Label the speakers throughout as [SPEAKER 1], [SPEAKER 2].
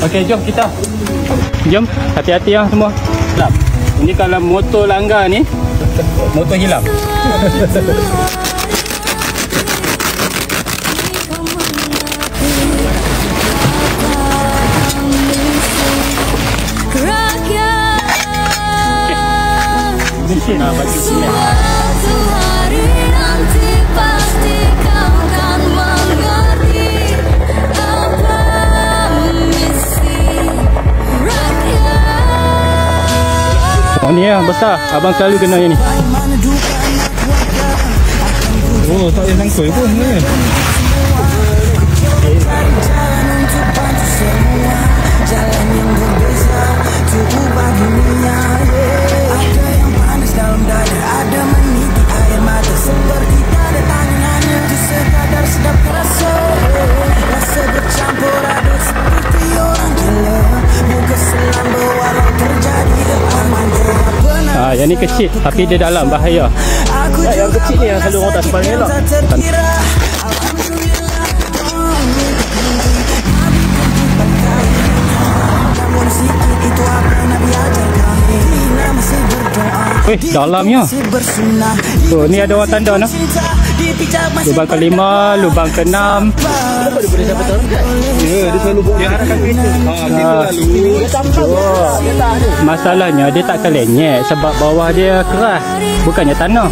[SPEAKER 1] Okey, jom kita. Jom, hati-hati ya semua. Hilang. Ini kalau motor langgar ni, motor hilang. Mungkin bagi sini. Oh ni yang besar, abang selalu kena yang ni. Oh, tak payah sangkul pun sebenarnya. Yang ni kecil tapi dia dalam bahaya. Yang kecil ni yang selalu orang tak sempat elok. Weh, dalamnya. Oh, ni ada orang tanda no. Lubang ke-5, lubang ke-6. Kenapa dia boleh dapat tahu? Ya, dia selalu dia arahkan kereta. Masalahnya dia tak kelenyek sebab bawah dia keras, bukannya tanah.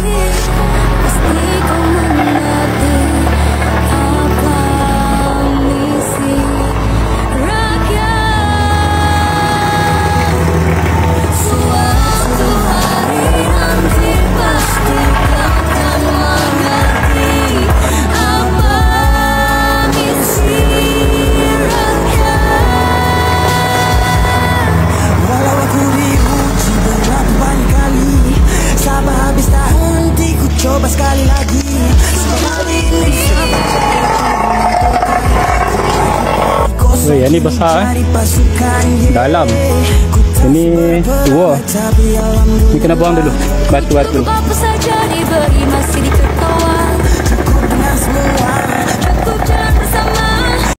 [SPEAKER 1] Yang ni besar dalam. Ini dua. Ni kena buang dulu batu-batu.